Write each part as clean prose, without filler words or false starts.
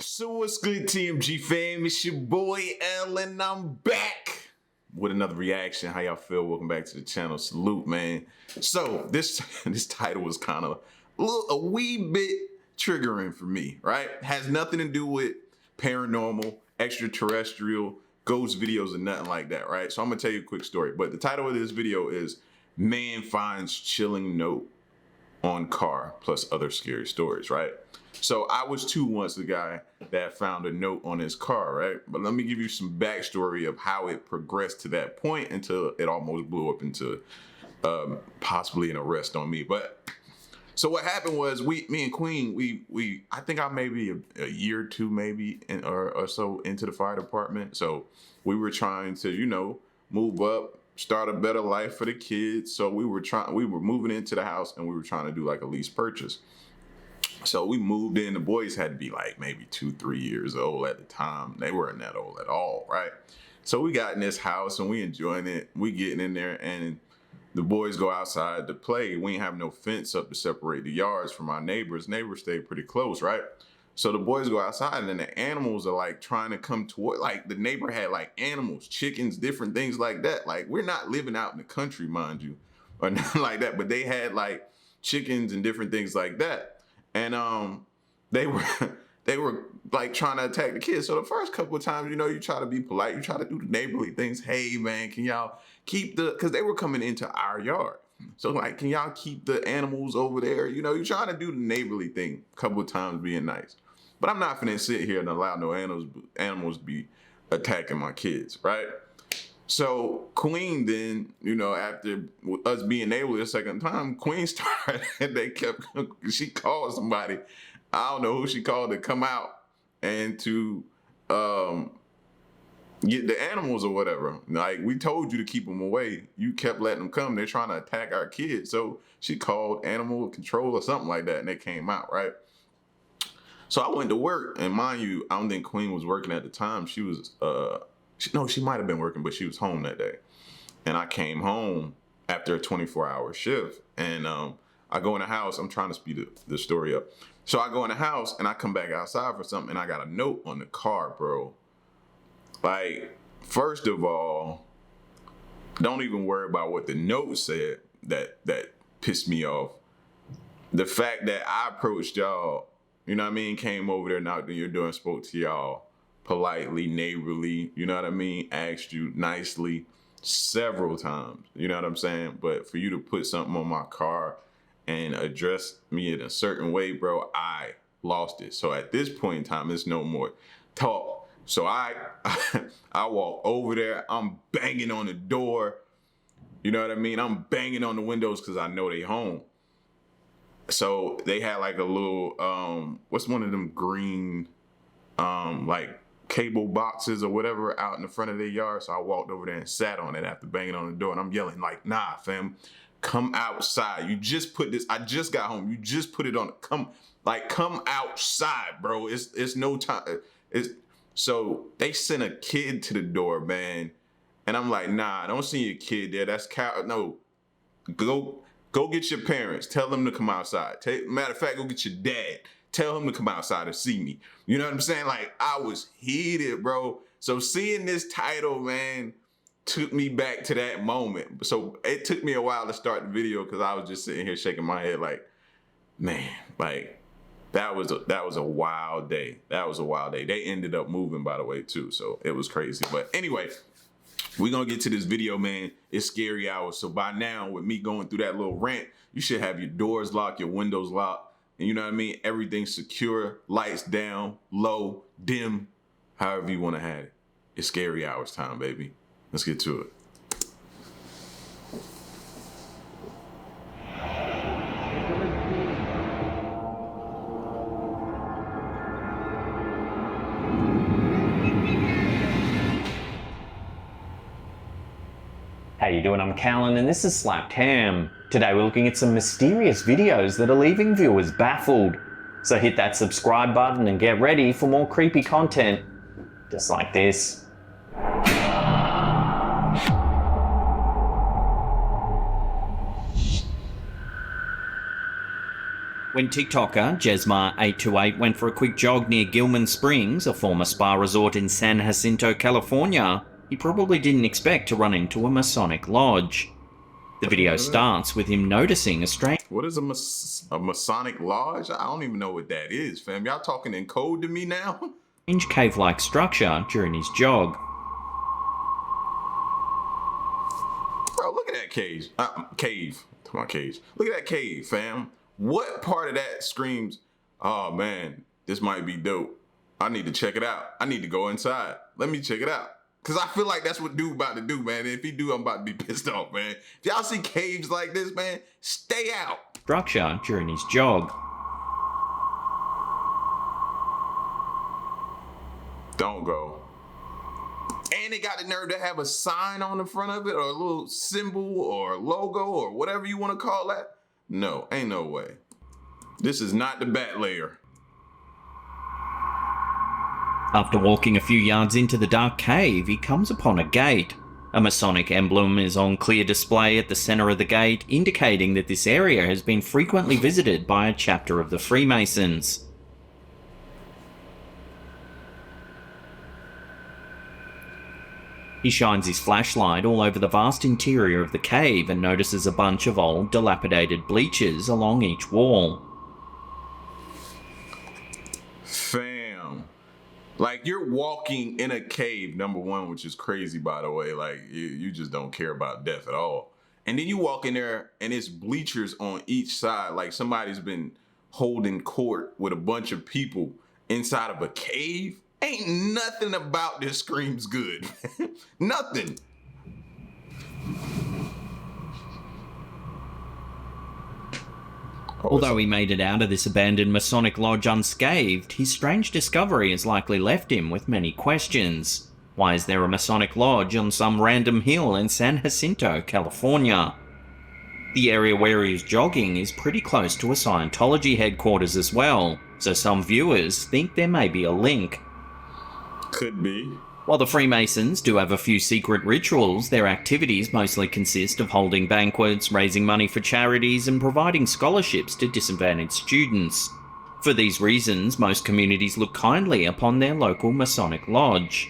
So what's good, TMG fam? It's your boy L, and I'm back with another reaction. How y'all feel? Welcome back to the channel. Salute, man. So this title was kind of a wee bit triggering for me, right? Has nothing to do with paranormal, extraterrestrial, ghost videos, and nothing like that, right? So I'm gonna tell you a quick story. But the title of this video is "Man Finds Chilling Note on Car Plus Other Scary Stories," right? So I was too once the guy that found a note on his car, right? But let me give you some backstory of how it progressed to that point until it almost blew up into possibly an arrest on me. But so what happened was me and Queen, we I think I maybe a year or two maybe or so into the fire department. So we were trying to, you know, move up, start a better life for the kids. So we were moving into the house and we were trying to do like a lease purchase. So we moved in. The boys had to be like maybe 2-3 years old at the time. They weren't that old at all, right? So we got in this house and we enjoying it. We getting in there and the boys go outside to play. We ain't have no fence up to separate the yards from our neighbors. Neighbors stay pretty close, right? So the boys go outside and then the animals are like trying to come toward, like the neighbor had like animals, chickens, different things like that. Like we're not living out in the country, mind you, or nothing like that, but they had like chickens and different things like that. And they were like trying to attack the kids. So the first couple of times, you know, you try to be polite, you try to do the neighborly things. Hey man, can y'all keep because they were coming into our yard. So like, can y'all keep the animals over there? You know, you're trying to do the neighborly thing a couple of times being nice. But I'm not finna sit here and allow no animals to be attacking my kids, right? So Queen then, you know, after us being able the second time, Queen started, and she called somebody, I don't know who she called, to come out and to get the animals or whatever. Like, we told you to keep them away. You kept letting them come. They're trying to attack our kids. So she called animal control or something like that, and they came out, right? So I went to work, and mind you, I don't think Queen was working at the time. She was, she might have been working, but she was home that day. And I came home after a 24-hour shift. And I go in the house. I'm trying to speed the story up. So I go in the house and I come back outside for something. And I got a note on the car, bro. Like, first of all, don't even worry about what the note said that pissed me off. The fact that I approached y'all, you know what I mean, came over there, knocked on your door and spoke to y'all politely, neighborly, you know what I mean? Asked you nicely several times, you know what I'm saying? But for you to put something on my car and address me in a certain way, bro, I lost it. So at this point in time, it's no more talk. So I walk over there, I'm banging on the door, you know what I mean? I'm banging on the windows because I know they home. So they had like a little, what's one of them green, like cable boxes or whatever out in the front of their yard. So I walked over there and sat on it after banging on the door, and I'm yelling like, nah, fam, come outside. You just put this, I just got home. You just put it on, come outside, bro. It's no time. So they sent a kid to the door, man. And I'm like, nah, I don't see your kid there. That's no, go get your parents. Tell them to come outside. Matter of fact, go get your dad. Tell him to come outside and see me. You know what I'm saying? Like, I was heated, bro. So seeing this title, man, took me back to that moment. So it took me a while to start the video because I was just sitting here shaking my head like, man, like that was a wild day. That was a wild day. They ended up moving, by the way, too. So it was crazy. But anyway, we're going to get to this video, man. It's scary hours. So by now, with me going through that little rant, you should have your doors locked, your windows locked. And you know what I mean? Everything's secure, lights down, low, dim, however you want to have it. It's scary hours time, baby. Let's get to it. How you doing? I'm Callan and this is Slapped Ham. Today we're looking at some mysterious videos that are leaving viewers baffled. So hit that subscribe button and get ready for more creepy content just like this. When TikToker Jesmar828 went for a quick jog near Gilman Springs, a former spa resort in San Jacinto, California, he probably didn't expect to run into a Masonic Lodge. The video starts with him noticing a strange... What is a Masonic Lodge? I don't even know what that is, fam. Y'all talking in code to me now? cave-like structure during his jog. Bro, look at that cave. Cave. Come on, cage. Look at that cave, fam. What part of that screams, oh man, this might be dope. I need to check it out. I need to go inside. Let me check it out. Cause I feel like that's what dude about to do, man. If he do, I'm about to be pissed off, man. If y'all see caves like this, man, stay out. Structure during his jog. Don't go. And they got the nerve to have a sign on the front of it, or a little symbol or logo or whatever you want to call that. No, ain't no way. This is not the bat layer. After walking a few yards into the dark cave, he comes upon a gate. A Masonic emblem is on clear display at the center of the gate, indicating that this area has been frequently visited by a chapter of the Freemasons. He shines his flashlight all over the vast interior of the cave and notices a bunch of old, dilapidated bleachers along each wall. Fam. Like, you're walking in a cave, number one, which is crazy, by the way. Like, you just don't care about death at all. And then you walk in there, and it's bleachers on each side. Like, somebody's been holding court with a bunch of people inside of a cave. Ain't nothing about this screams good. Nothing. Although he made it out of this abandoned Masonic Lodge unscathed, his strange discovery has likely left him with many questions. Why is there a Masonic Lodge on some random hill in San Jacinto, California? The area where he is jogging is pretty close to a Scientology headquarters as well, so some viewers think there may be a link. Could be. While the Freemasons do have a few secret rituals, their activities mostly consist of holding banquets, raising money for charities, and providing scholarships to disadvantaged students. For these reasons, most communities look kindly upon their local Masonic Lodge.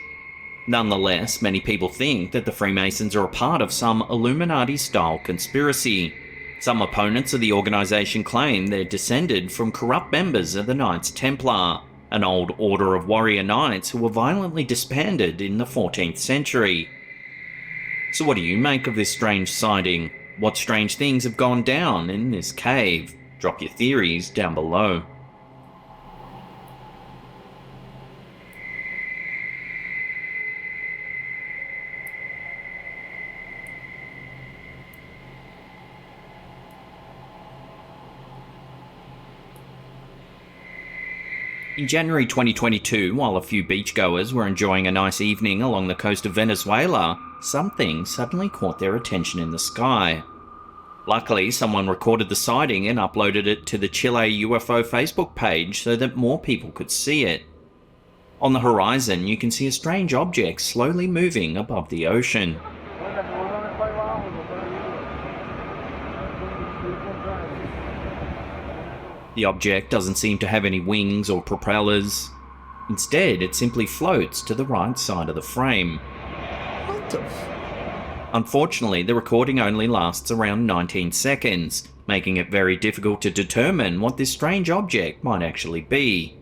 Nonetheless, many people think that the Freemasons are a part of some Illuminati-style conspiracy. Some opponents of the organisation claim they're descended from corrupt members of the Knights Templar, an old order of warrior knights who were violently disbanded in the 14th century. So what do you make of this strange sighting? What strange things have gone down in this cave? Drop your theories down below. In January 2022, while a few beachgoers were enjoying a nice evening along the coast of Venezuela, something suddenly caught their attention in the sky. Luckily, someone recorded the sighting and uploaded it to the Chile UFO Facebook page so that more people could see it. On the horizon, you can see a strange object slowly moving above the ocean. The object doesn't seem to have any wings or propellers. Instead, it simply floats to the right side of the frame. What the Unfortunately, the recording only lasts around 19 seconds, making it very difficult to determine what this strange object might actually be.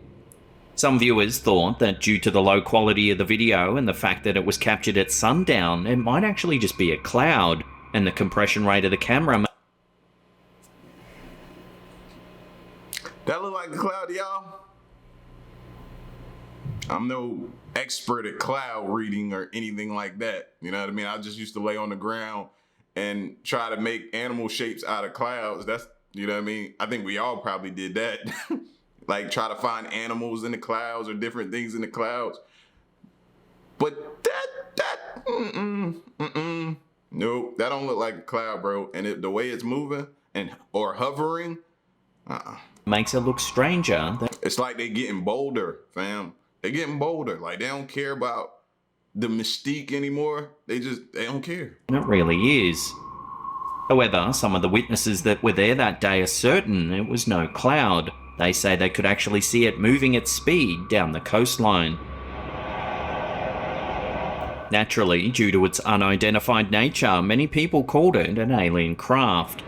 Some viewers thought that due to the low quality of the video and the fact that it was captured at sundown, it might actually just be a cloud, and the compression rate of the camera. That look like a cloud, y'all? I'm no expert at cloud reading or anything like that. You know what I mean? I just used to lay on the ground and try to make animal shapes out of clouds. That's, you know what I mean? I think we all probably did that. Like try to find animals in the clouds or different things in the clouds. But nope, that don't look like a cloud, bro. And the way it's moving or hovering, Makes it look stranger. It's like they getting bolder, fam. They getting bolder. Like they don't care about the mystique anymore. They don't care. It really is. However, some of the witnesses that were there that day are certain it was no cloud. They say they could actually see it moving at speed down the coastline. Naturally, due to its unidentified nature, many people called it an alien craft.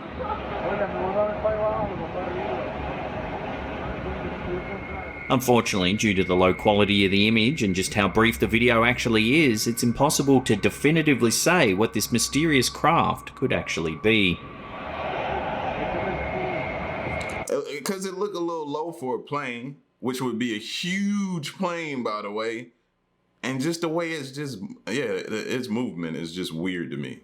Unfortunately, due to the low quality of the image and just how brief the video actually is, it's impossible to definitively say what this mysterious craft could actually be. Because it looked a little low for a plane, which would be a huge plane, by the way. And just the way it's just, its movement is just weird to me.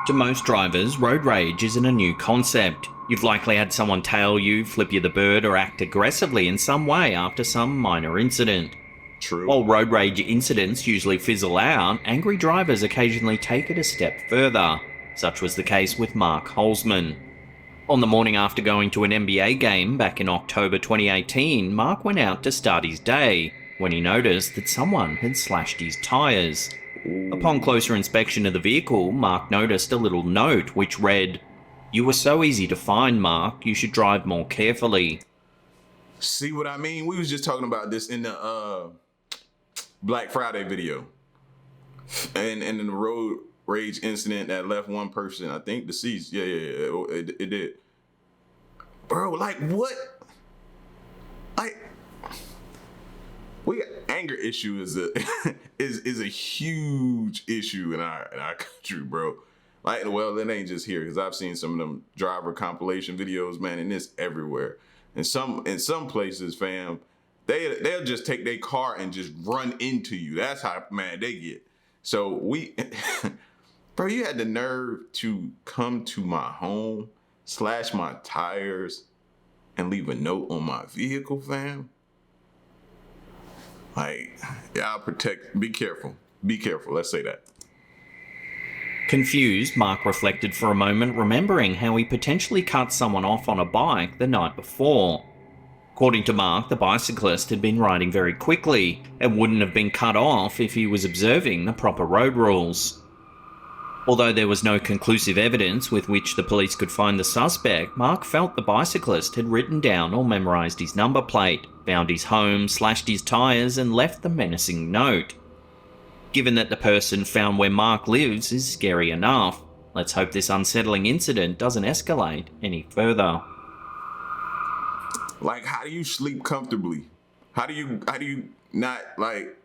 To most drivers, road rage isn't a new concept. You've likely had someone tail you, flip you the bird, or act aggressively in some way after some minor incident. True. While road rage incidents usually fizzle out, angry drivers occasionally take it a step further. Such was the case with Mark Holzman. On the morning after going to an NBA game back in October 2018, Mark went out to start his day when he noticed that someone had slashed his tyres. Upon closer inspection of the vehicle, Mark noticed a little note which read, "You were so easy to find, Mark. You should drive more carefully." See what I mean? We was just talking about this in the Black Friday video. And in the road rage incident that left one person, I think, deceased. Yeah, it did. Bro, like what? Anger issue is a is a huge issue in our country, bro. Like, well, it ain't just here, because I've seen some of them driver compilation videos, man, and it's everywhere. In some places, fam, they'll just take their car and just run into you. That's how mad they get. So bro, you had the nerve to come to my home, slash my tires, and leave a note on my vehicle, fam. Like, y'all be careful. Be careful, let's say that. Confused, Mark reflected for a moment, remembering how he potentially cut someone off on a bike the night before. According to Mark, the bicyclist had been riding very quickly and wouldn't have been cut off if he was observing the proper road rules. Although there was no conclusive evidence with which the police could find the suspect, Mark felt the bicyclist had written down or memorised his number plate, found his home, slashed his tyres, and left the menacing note. Given that the person found where Mark lives is scary enough, let's hope this unsettling incident doesn't escalate any further. Like, how do you sleep comfortably? How do you not, like,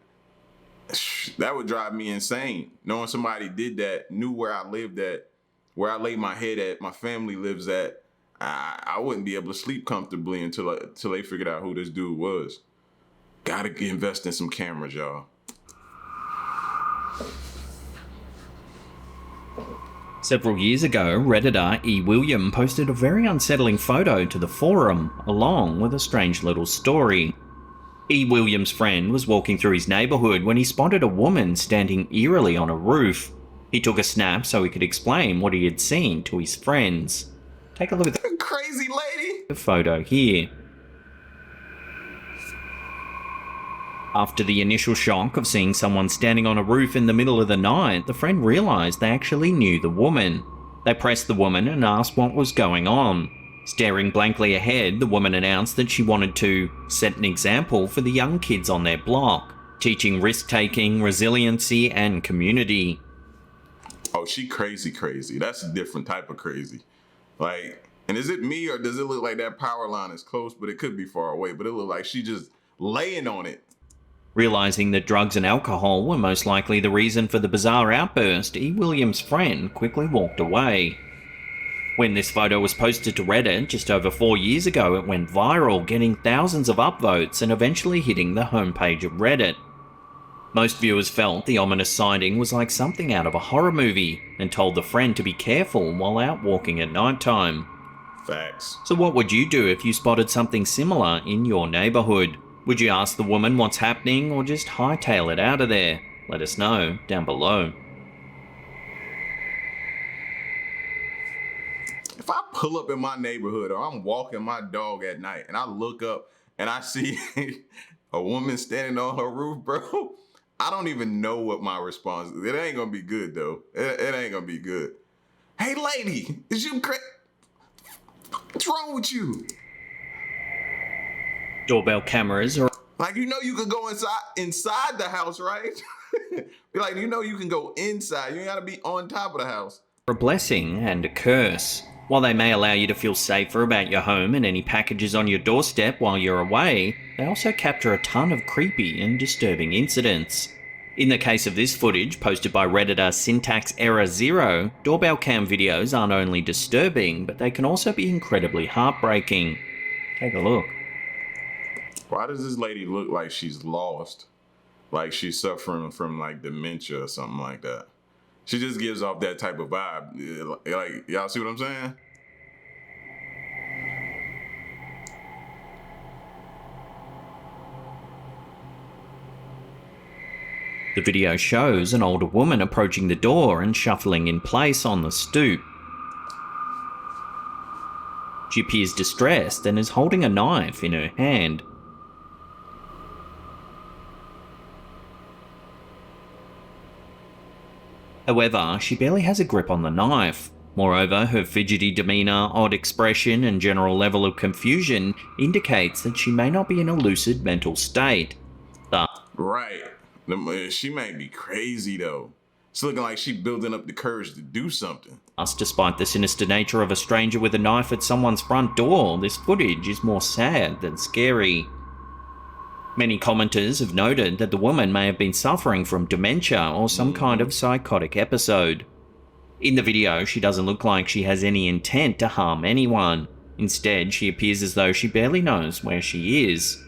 that would drive me insane. Knowing somebody did that, knew where I lived at, where I laid my head at, my family lives at, I wouldn't be able to sleep comfortably until they figured out who this dude was. Gotta invest in some cameras, y'all. Several years ago, Redditor E. William posted a very unsettling photo to the forum, along with a strange little story. E. William's friend was walking through his neighbourhood when he spotted a woman standing eerily on a roof. He took a snap so he could explain what he had seen to his friends. Take a look at the crazy lady photo here. After the initial shock of seeing someone standing on a roof in the middle of the night, the friend realised they actually knew the woman. They pressed the woman and asked what was going on. Staring blankly ahead, the woman announced that she wanted to set an example for the young kids on their block, teaching risk-taking, resiliency, and community. Oh, she crazy. That's a different type of crazy. Like, and is it me, or does it look like that power line is close, but it could be far away, but it looked like she just laying on it. Realising that drugs and alcohol were most likely the reason for the bizarre outburst, E. William's friend quickly walked away. When this photo was posted to Reddit just over 4 years ago, it went viral, getting thousands of upvotes and eventually hitting the homepage of Reddit. Most viewers felt the ominous sighting was like something out of a horror movie and told the friend to be careful while out walking at nighttime. Facts. So what would you do if you spotted something similar in your neighbourhood? Would you ask the woman what's happening or just hightail it out of there? Let us know down below. If I pull up in my neighborhood or I'm walking my dog at night and I look up and I see a woman standing on her roof, bro, I don't even know what my response is. It ain't gonna be good though. It ain't gonna be good. Hey lady, is you crazy? What's wrong with you? Doorbell cameras are Like, you know you can go inside the house, right? Be like, you know you can go inside. You ain't gotta be on top of the house. a blessing and a curse. While they may allow you to feel safer about your home and any packages on your doorstep while you're away, they also capture a ton of creepy and disturbing incidents. In the case of this footage, posted by Redditor Syntax Error 0, doorbell cam videos aren't only disturbing, but they can also be incredibly heartbreaking. Take a look. Why does this lady look like she's lost? Like she's suffering from like dementia or something like that. She just gives off that type of vibe. Like, y'all see what I'm saying? The video shows an older woman approaching the door and shuffling in place on the stoop. She appears distressed and is holding a knife in her hand. However, she barely has a grip on the knife. Moreover, her fidgety demeanour, odd expression, and general level of confusion indicates that she may not be in a lucid mental state. Right. She might be crazy though. It's looking like she's building up the courage to do something. Thus, despite the sinister nature of a stranger with a knife at someone's front door, this footage is more sad than scary. Many commenters have noted that the woman may have been suffering from dementia or some kind of psychotic episode. In the video, she doesn't look like she has any intent to harm anyone. Instead, she appears as though she barely knows where she is.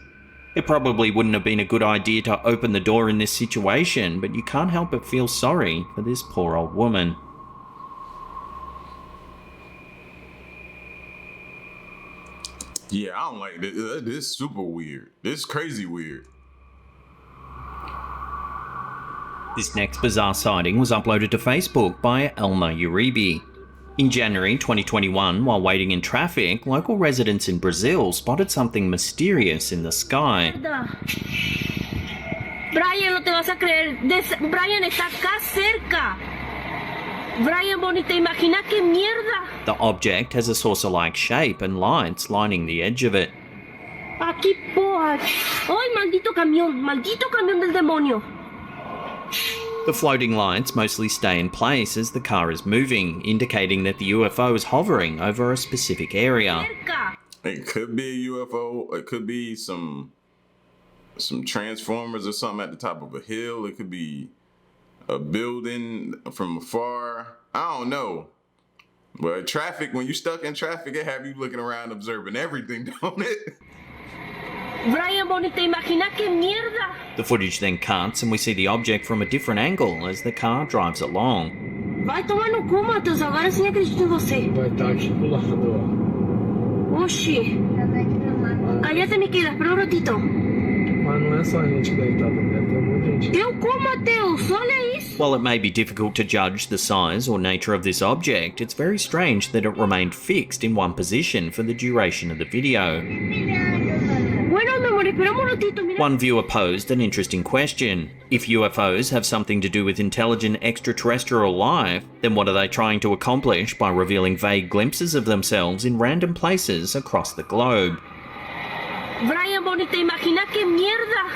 It probably wouldn't have been a good idea to open the door in this situation, but you can't help but feel sorry for this poor old woman. Yeah, I don't like this. This is super weird. This is crazy weird. This next bizarre sighting was uploaded to Facebook by Elma Uribe. In January 2021, while waiting in traffic, local residents in Brazil spotted something mysterious in the sky. Brian, no te vas a creer. Brian está acá cerca. Brian, ni te imaginas qué mierda. The object has a saucer-like shape and lights lining the edge of it. Aquí, porra. ¡Ay, maldito camión del demonio! The floating lights mostly stay in place as the car is moving, indicating that the UFO is hovering over a specific area. Cerca. It could be a UFO. It could be some transformers or something at the top of a hill. It could be a building from afar. I don't know. But traffic, when you're stuck in traffic, it have you looking around observing everything, don't it? Brian, ni te imaginas qué mierda. The footage then cuts and we see the object from a different angle as the car drives along. Vai tomar no cu, Matheus. Agora sim acredito em você. Vai estar aqui do lado, ó. Oxi. Cállate, Miquela. Espera ratito. Mas não é só a gente que deve estar vendo, deve ter muita gente. Eu como, Matheus. Olha isso. While it may be difficult to judge the size or nature of this object, it's very strange that it remained fixed in one position for the duration of the video. Bueno, mi amor, espera un ratito. Mira. One viewer posed an interesting question. If UFOs have something to do with intelligent extraterrestrial life, then what are they trying to accomplish by revealing vague glimpses of themselves in random places across the globe? Brian, ni te imaginas qué mierda.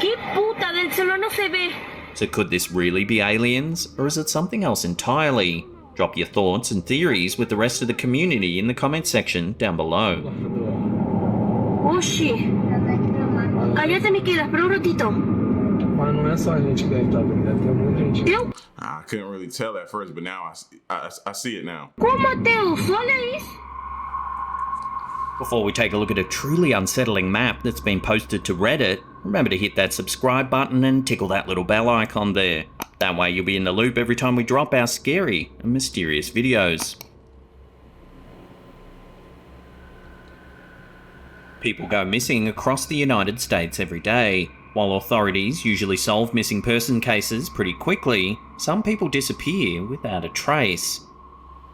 Qué puta, del celular no se ve. So could this really be aliens, or is it something else entirely? Drop your thoughts and theories with the rest of the community in the comment section down below. Oxi. Cállate, Miquela. Espera un ratito. Mas não é só a gente que deve estar vendo, deve ter muita gente. Eu I couldn't really tell at first, but now I see it now. como, Matheus. Olha isso. Before we take a look at a truly unsettling map that's been posted to Reddit, remember to hit that subscribe button and tickle that little bell icon there. That way you'll be in the loop every time we drop our scary and mysterious videos. People go missing across the United States every day. While authorities usually solve missing person cases pretty quickly, some people disappear without a trace.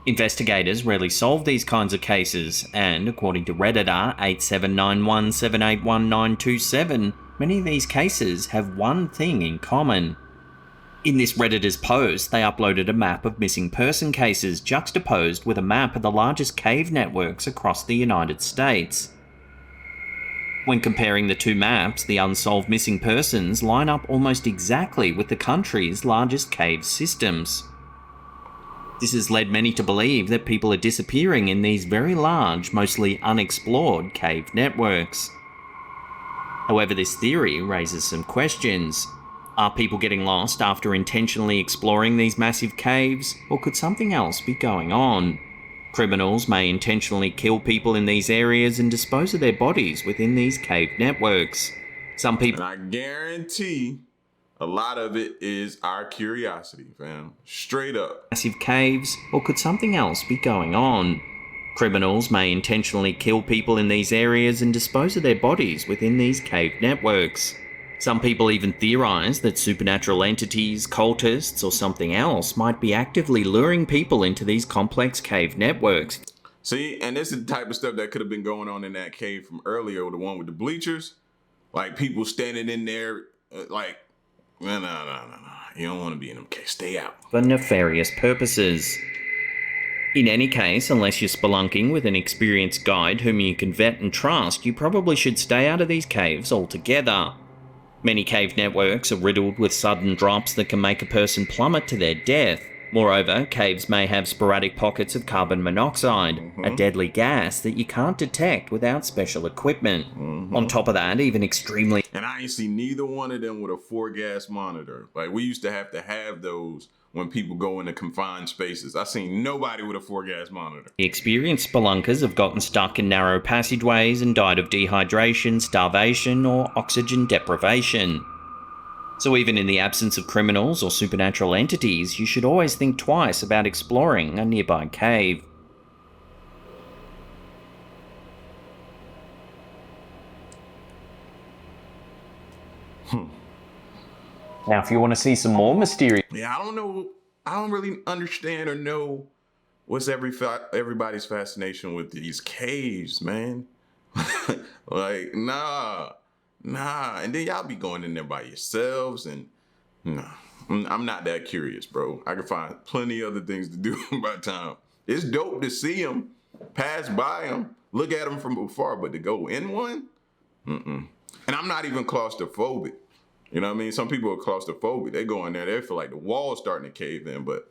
Investigators rarely solve these kinds of cases, and according to Redditor 8791781927, many of these cases have one thing in common. In this Redditor's post, they uploaded a map of missing person cases juxtaposed with a map of the largest cave networks across the United States. When comparing the two maps, the unsolved missing persons line up almost exactly with the country's largest cave systems. This has led many to believe that people are disappearing in these very large, mostly unexplored cave networks. However, this theory raises some questions. Are people getting lost after intentionally exploring these massive caves, or could something else be going on? Criminals may intentionally kill people in these areas and dispose of their bodies within these cave networks. Some people... And I guarantee a lot of it is our curiosity, fam. Straight up. Massive caves, or could something else be going on? Criminals may intentionally kill people in these areas and dispose of their bodies within these cave networks. Some people even theorize that supernatural entities, cultists, or something else might be actively luring people into these complex cave networks. See, and this is the type of stuff that could have been going on in that cave from earlier, the one with the bleachers. Like people standing in there, like, no. You don't want to be in them caves. Stay out. For nefarious purposes. In any case, unless you're spelunking with an experienced guide whom you can vet and trust, you probably should stay out of these caves altogether. Many cave networks are riddled with sudden drops that can make a person plummet to their death. Moreover, caves may have sporadic pockets of carbon monoxide, a deadly gas that you can't detect without special equipment. On top of that, even extremely... And I ain't seen neither one of them with a 4-gas monitor. Like, we used to have those when people go into confined spaces. I seen nobody with a 4-gas monitor. Experienced spelunkers have gotten stuck in narrow passageways and died of dehydration, starvation, or oxygen deprivation. So even in the absence of criminals or supernatural entities, you should always think twice about exploring a nearby cave. Now, if you want to see some more mysterious... Yeah, I don't know. I don't really understand or know what's everybody's fascination with these caves, man. Like, nah. And then y'all be going in there by yourselves, and nah. I'm not that curious, bro. I can find plenty other things to do by the time. It's dope to see them, pass by them, look at them from afar, but to go in one? And I'm not even claustrophobic. You know what I mean? Some people are claustrophobic. They go in there, they feel like the wall's starting to cave in, but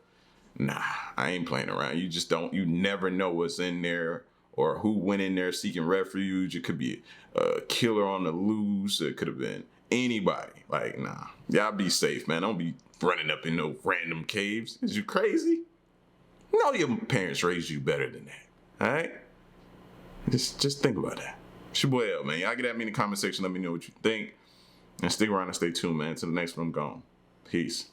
nah, I ain't playing around. You just don't, you never know what's in there or who went in there seeking refuge. It could be a killer on the loose. It could have been anybody. Like, nah, y'all be safe, man. Don't be running up in no random caves. Is you crazy? No, your parents raised you better than that, all right? Just think about that. It's your boy L, man. Y'all get at me in the comment section. Let me know what you think. And stick around and stay tuned, man. Till the next one, I'm gone. Peace.